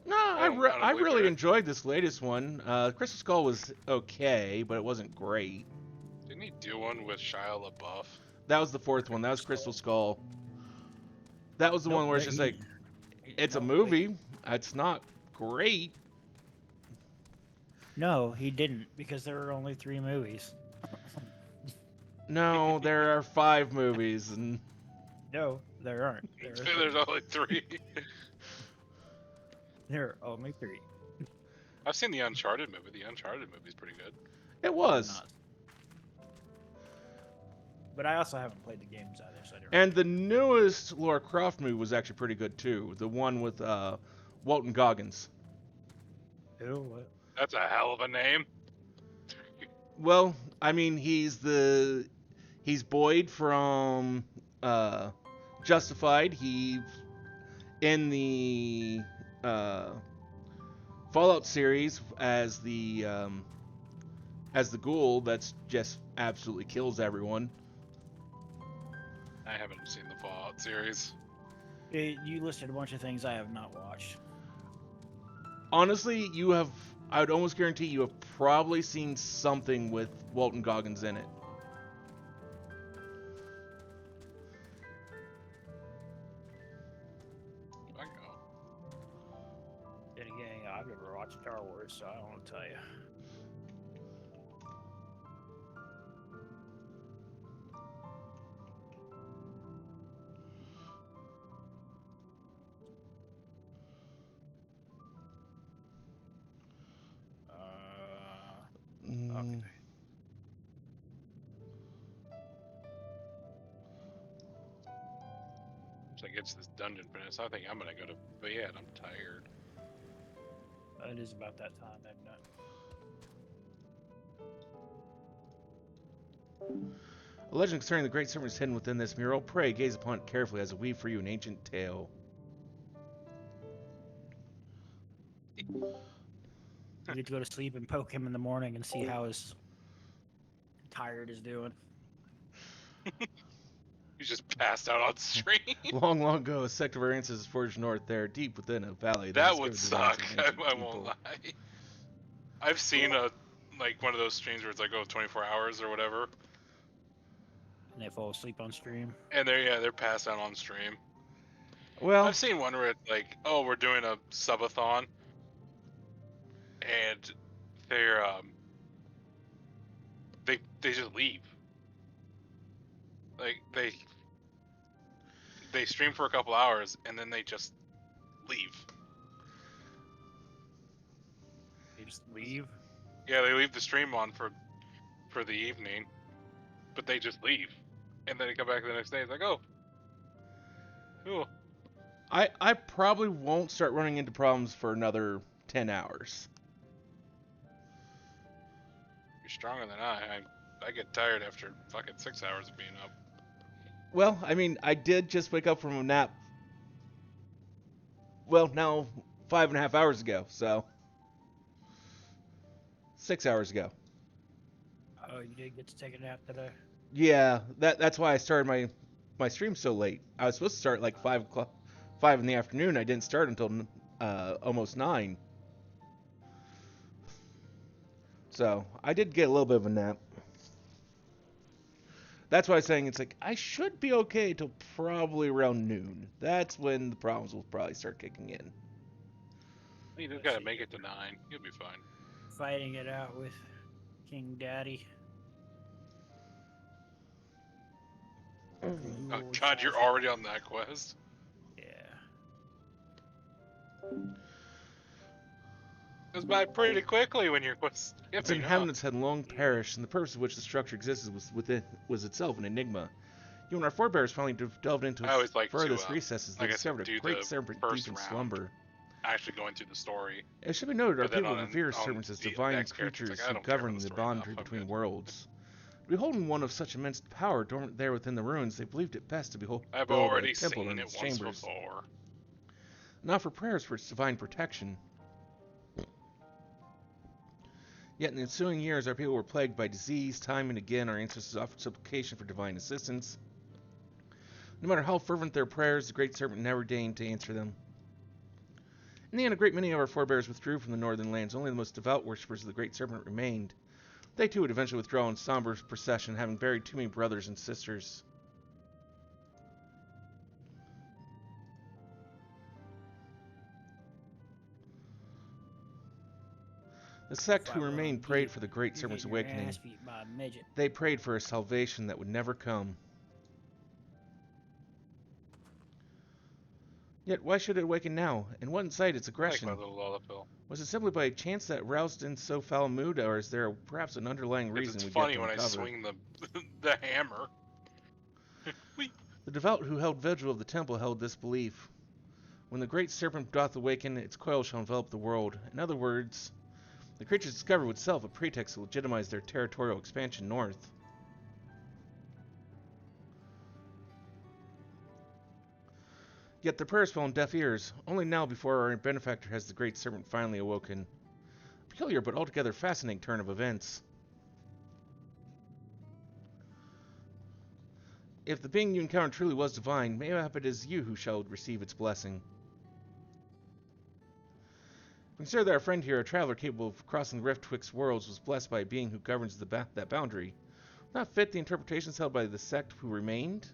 No, I don't I believe really it. enjoyed this latest one. Crystal Skull was okay, but it wasn't great. Didn't he do one with Shia LaBeouf? That was the 4th one. That was Crystal Skull. That was the one where it's just like, it's a movie. It's not great. No, he didn't, because there were only 3 movies. No, there are 5 movies, and No, there aren't. There's only 3. There are only 3. I've seen the Uncharted movie. The Uncharted movie's pretty good. it was. Not. But I also haven't played the games either, so I don't. And the newest Lara Croft movie was actually pretty good too. The one with Walton Goggins. Who? What? That's a hell of a name. Well, I mean, he's Boyd from Justified. He in the Fallout series as the ghoul that's just absolutely kills everyone. I haven't seen the Fallout series. You listed a bunch of things I have not watched. Honestly, I would almost guarantee you have probably seen something with Walton Goggins in it. I go. Then again, I've never watched Star Wars, so I don't want to tell you. Okay. So I gets this dungeon finished. I think I'm gonna go to bed. I'm tired. It is about that time, isn't it? A legend concerning the Great Serpent is hidden within this mural. Pray, gaze upon it carefully as I weave for you an ancient tale. You get to go to sleep and poke him in the morning and see how his tired is doing. You just passed out on stream. Long, long ago, a sect of our ancestors forged north there, deep within a valley. That would suck. I won't lie. I've seen like one of those streams where it's like 24 hours or whatever, And they fall asleep on stream. and they're passed out on stream. Well, I've seen one where it's like, oh, we're doing a subathon, and they're they just leave. Like they stream for a couple hours and then they just leave. They just leave. Yeah, they leave the stream on for the evening, but they just leave, and then they come back the next day. It's like, oh, cool. I probably won't start running into problems for another 10 hours. You're stronger than I get tired after fucking 6 hours of being up. Well, I mean, I did just wake up from a nap. Well, now 5.5 hours ago, so 6 hours ago. Oh, you did get to take a nap today? Yeah, that's why I started my stream so late. I was supposed to start like 5 in the afternoon. I didn't start until almost 9. So I did get a little bit of a nap. That's why I'm saying it's like I should be okay till probably around noon. That's when the problems will probably start kicking in. You just gotta make it to 9. You'll be fine. Fighting it out with King Daddy. Oh God, you're already on that quest. Yeah. Goes by pretty quickly when your quest. Its inhabitants had long perished, and the purpose of which the structure existed was itself an enigma. You and our forebears finally delved into its furthest recesses. They discovered a great serpent deep in slumber. Actually going through the story. It should be noted, our people revere serpents as divine creatures who govern the boundary between worlds. Beholding one of such immense power dormant there within the ruins, they believed it best to behold I've already seen it once before. And offer prayers for its divine protection. Yet in the ensuing years, our people were plagued by disease. Time and again, our ancestors offered supplication for divine assistance. No matter how fervent their prayers, the Great Serpent never deigned to answer them. In the end, a great many of our forebears withdrew from the northern lands. Only the most devout worshippers of the Great Serpent remained. They too would eventually withdraw in somber procession, having buried too many brothers and sisters. The sect who remained prayed for the Great Serpent's awakening. They prayed for a salvation that would never come. Yet why should it awaken now? And what incite its aggression? Like my little lullaby. Was it simply by chance that roused in so foul a mood, or is there perhaps an underlying reason we get to uncover? It's funny when I swing the hammer. The devout who held vigil of the temple held this belief. When the Great Serpent doth awaken, its coil shall envelop the world. In other words, the creatures discover with self a pretext to legitimize their territorial expansion north. Yet their prayers fell on deaf ears. Only now, before our benefactor, has the great serpent finally awoken. A peculiar but altogether fascinating turn of events. If the being you encountered truly was divine, mayhap it is you who shall receive its blessing. Consider that our friend here, a traveler capable of crossing the rift twixt worlds, was blessed by a being who governs that boundary. Not fit the interpretations held by the sect who remained?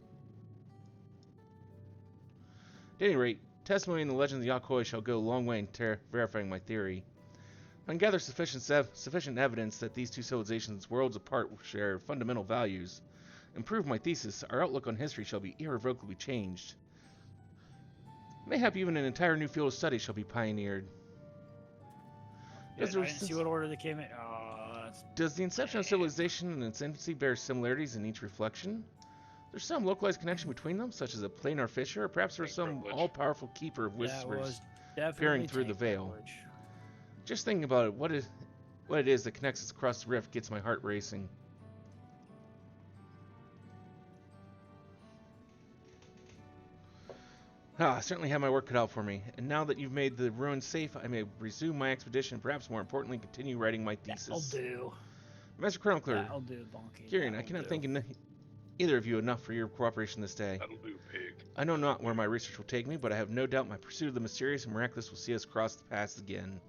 At any rate, testimony in the legend of the Yakoi shall go a long way in verifying my theory. I can gather sufficient evidence that these two civilizations, worlds apart, share fundamental values. And prove my thesis, our outlook on history shall be irrevocably changed. Mayhap even an entire new field of study shall be pioneered. I didn't see what order they came in. Oh, does the inception of civilization and its infancy bear similarities in each reflection? There's some localized connection between them, such as a planar fissure, or perhaps there's some all-powerful keeper of whispers peering through the veil. Privilege. Just thinking about it, what it is that connects us across the rift gets my heart racing. I certainly have my work cut out for me, and now that you've made the ruins safe, I may resume my expedition, and perhaps more importantly, continue writing my thesis. That'll do. Master Chronicler, That'll do, Bonky. Kieran, I cannot thank either of you enough for your cooperation this day. That'll do, pig. I know not where my research will take me, but I have no doubt my pursuit of the mysterious and miraculous will see us cross the paths again.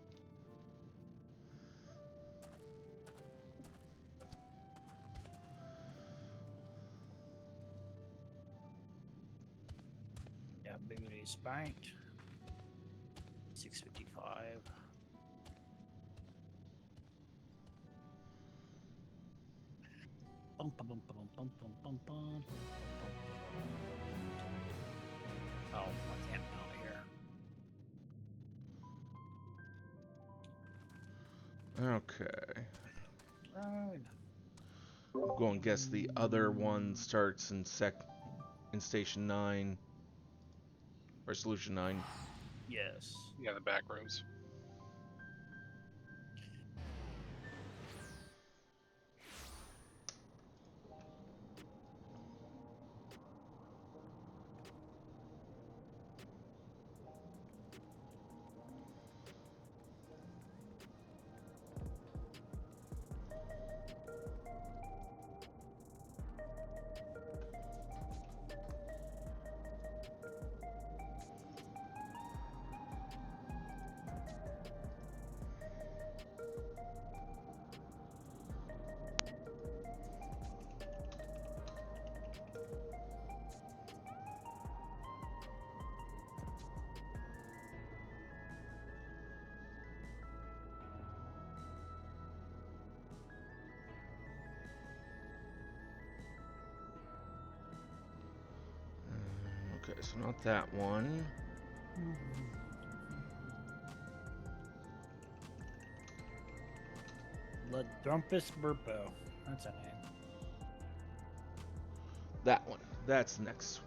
Yeah, Biggity spanked. 655. Bum, bum, bum, bum, bum, bum, bum, bum. Oh, I can't out of here. Okay. Right. I'm going to guess the other one starts in Station 9. Or Solution 9. Yes. Yeah, the back rooms. Okay, so not that one. Ledrumpus Burpo. That's a name. That one. That's the next.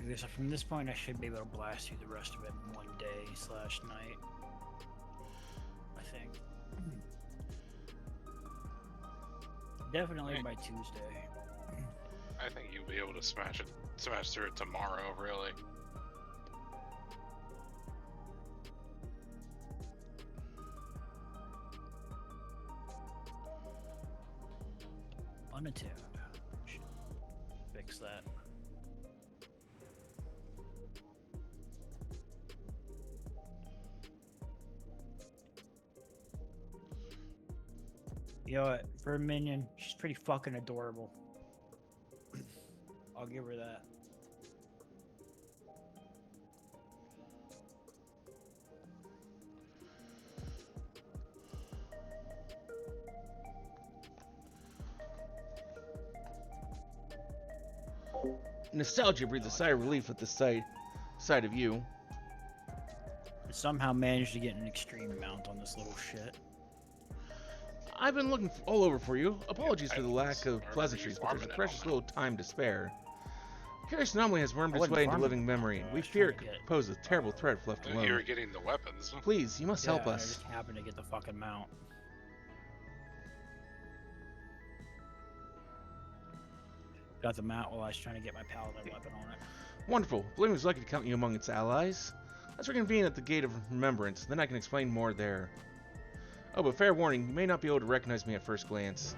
Okay, so from this point, I should be able to blast through the rest of it in one day/night. I think. Definitely Right. by Tuesday. I think you'll be able to smash through it tomorrow, really. Unattuned. Should fix that. You know what? For a minion, she's pretty fucking adorable. I'll give her that. Nostalgia breathes a sigh of relief at the sight of you. I somehow managed to get an extreme mount on this little shit. I've been looking all over for you. Apologies for the lack of I remember pleasantries, you but there's farming it precious all little time to spare. Curious anomaly has wormed I its wasn't way into farming living it, memory. I We was fear it trying to could get, pose a terrible threat if left You were alone. getting the weapons. Please, you must help I us. just happened to get the fucking mount. Got the mount while I was trying to get my paladin weapon on it. Wonderful. Believe was lucky to count you among its allies. Let's reconvene at the Gate of Remembrance, then I can explain more there. Oh, but fair warning, you may not be able to recognize me at first glance.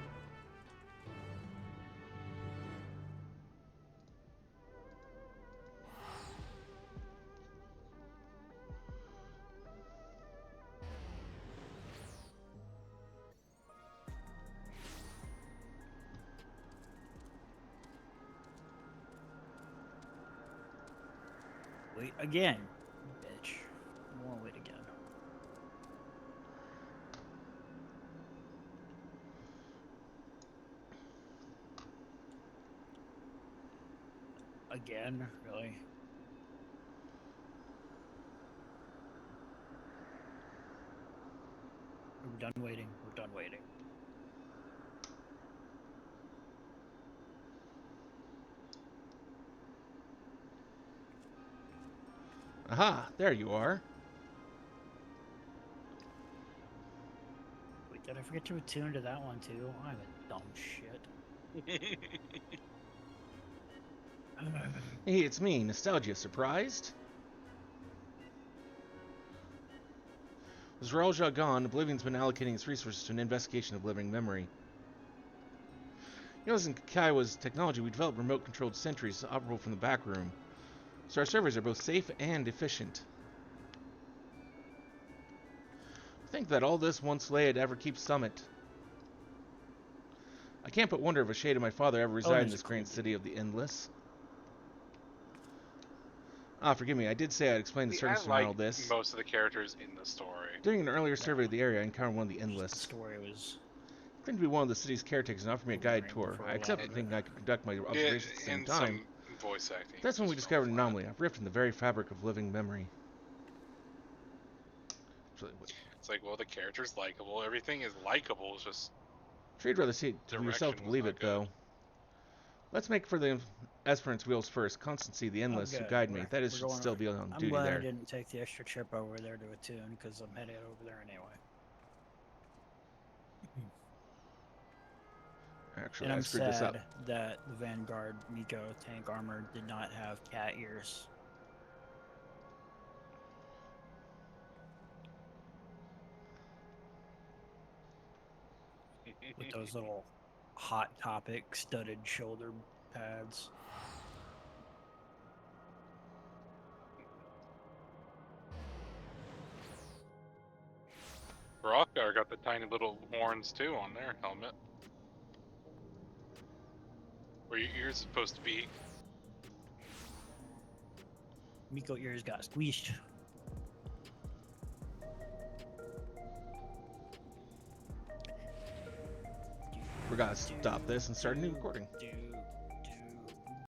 Wait again, bitch. I won't wait again. Again? Really? We're done waiting. We're done waiting. Aha, there you are. Wait, did I forget to attune to that one too? I'm a dumb shit. Hey, it's me, Nostalgia. Surprised? With Raulja gone, Oblivion's been allocating its resources to an investigation of living memory. Using Kaiwa's technology, we developed remote-controlled sentries operable from the back room, so our servers are both safe and efficient. Think that all this once lay at Everkeep Summit. I can't but wonder if a shade of my father ever resided in this great city of the Endless. Ah, forgive me, I did say I'd explain the circumstances around all this. Most of the characters in the story. During an earlier survey of the area, I encountered one of the Endless. The story was... Claimed to be one of the city's caretakers and offered me a guided tour. I accepted, thinking I could conduct my observations at the same time. Some voice acting. That's when we discovered an anomaly, a rift in the very fabric of living memory. It's like, well, the character's likable. Everything is likable. It's just... Sure, you'd rather see it to yourself to believe it, though. Let's make for the Esperance wheels first. Constancy, the Endless, who guide me. That is, should still be on duty glad there. I didn't take the extra trip over there to attune, because I'm headed over there anyway. Actually, and I I'm screwed this up. sad that the Vanguard Miko tank armor did not have cat ears. With those little Hot Topic studded shoulder pads. Rothgar got the tiny little horns too on their helmet. Where your ears supposed to be. Miko ears got squeezed. We're gonna stop this and start a new recording.